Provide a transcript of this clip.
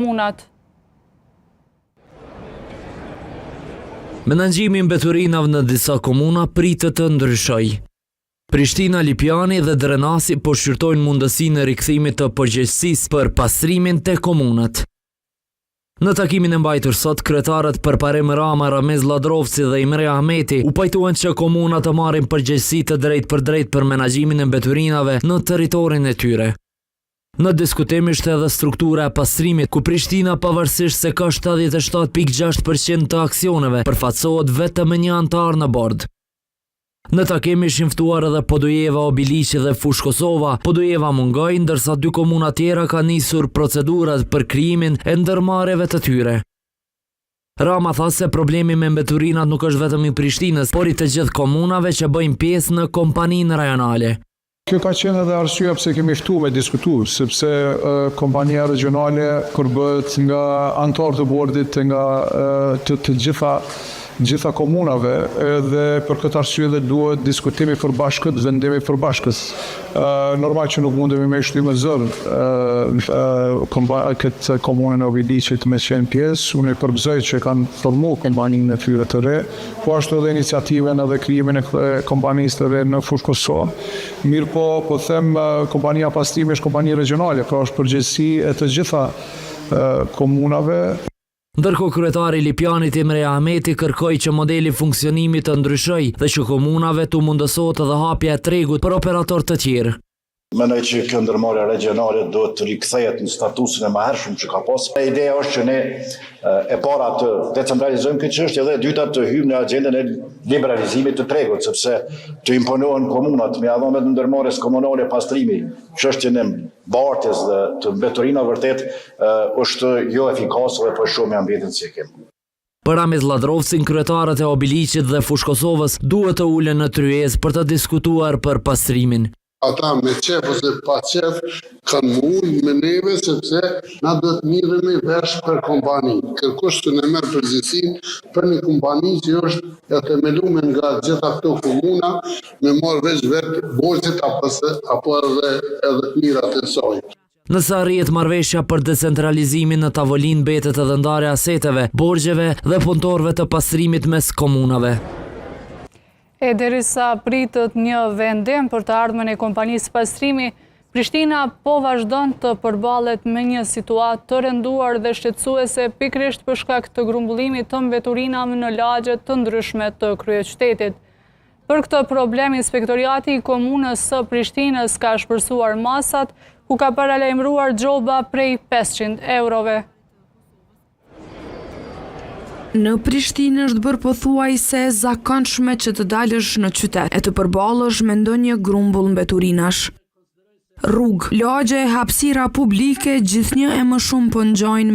komunat. Menaxhimi i mbeturinave në disa komuna pritet të ndryshojë. Prishtina, Lipjani dhe Drenasi po shqyrtojnë mundësinë e rikthimit të përgjegjësisë për pastrimin te komunat. Në takimin e mbajtur sot, kryetarët Përparim Rama, Ramez Ladrovci dhe Imre Ahmeti u pajtuan që komunat të marrin përgjegjësi të drejtë për menaxhimin e mbeturinave në territorin e tyre. Në diskutim ishte edhe struktura e pastrimit, ku Prishtina pavarësisht se ka 77.6% të aksioneve, përfaqësohet vetëm me një antar në bord. Në takim ishin ftuar edhe Podujeva Obiliqi dhe Fush Kosova. Podujeva mungoi, ndërsa 2 komuna tjera kanë nisur procedurat për krijimin e ndërmarrjeve të tyre. Rama tha se problemi me mbeturinat nuk është vetëm i Prishtinës, por i të gjithë komunave që bëjnë pjesë në kompaninë rajonale. Kjo ka qenë edhe arsyeja pse kemi ftuar me diskutuar, sepse kompania regionale kur bëhet nga antar të bordit nga të gjitha komunave, dhe për këtë arsye dhe duhet diskutimi përbashkët, vendimi përbashkës. Normal që nuk mundemi me shtymë zër këtë komunën e Obiliqit me qenë pjesë, unë i përbëzoj që kanë formu kompaninë e tyre të re, po ashtu edhe iniciativen edhe krijimin e kompanisë të re në Fush Kosovë. Mirë po them kompania pastrimi është kompani regionale, pra është përgjegjësi e të gjitha komunave. Ndërkohë kryetari i Lipjanit Imre Ahmeti kërkoi që modeli funksionimit të ndryshojë dhe që komunave të mundësohet edhe hapja e tregut për operator të tjerë. Mendoj që kjo ndërmarrje regionale duhet të rikthehet në statusin e mëhershëm që ka pas. Ideja është që ne e para të decentralizojmë këtë çështje dhe e dyta të hyjmë në agjendën e liberalizimit të tregut, sepse të imponohen komunat me dhënë të ndërmarrjes komunale pastrimi, çështjen e bartjes dhe të mbeturinave vërtet është jo efikase dhe po shumë me ambientin që kemi. Për Ramez Ladrovcin, kryetarët e Obiliqit dhe Fush Kosovës duhet të ulen në tryezë për të diskutuar për pastrimin. Ata me qef ose pa qef kanë mund me neve sepse na do të mirëmi vesh për kompani. Kërkush të në merë përgjithësinë për një kompani që është e themeluar nga gjitha këto komuna me marrë veç vetë borxhet apo edhe të mirat e saj. Nëse arrihet marrëveshja për decentralizimin në tavolinë mbetet edhe ndarja aseteve, borxheve dhe punëtorëve të pastrimit mes komunave. E derisa pritët një vendim për të ardhmen e kompanisë pastrimi, Prishtina po vazhdon të përballet me një situatë të rënduar dhe shqetësuese pikërisht për shkak të grumbullimit të mbeturinave në lagje të ndryshme të kryeqytetit. Për këtë problem, Inspektoriati i Komunës së Prishtinës ka shpërsuar masat, ku ka paralajmëruar gjoba prej 500 eurove. Në Prishtinë është bërë pothuajse e zakonshme që të dalësh në qytet e të përballësh me ndonjë grumbull mbeturinash. Rrugë, lagje, hapësira publike, gjithnjë e më shumë po ngjajnë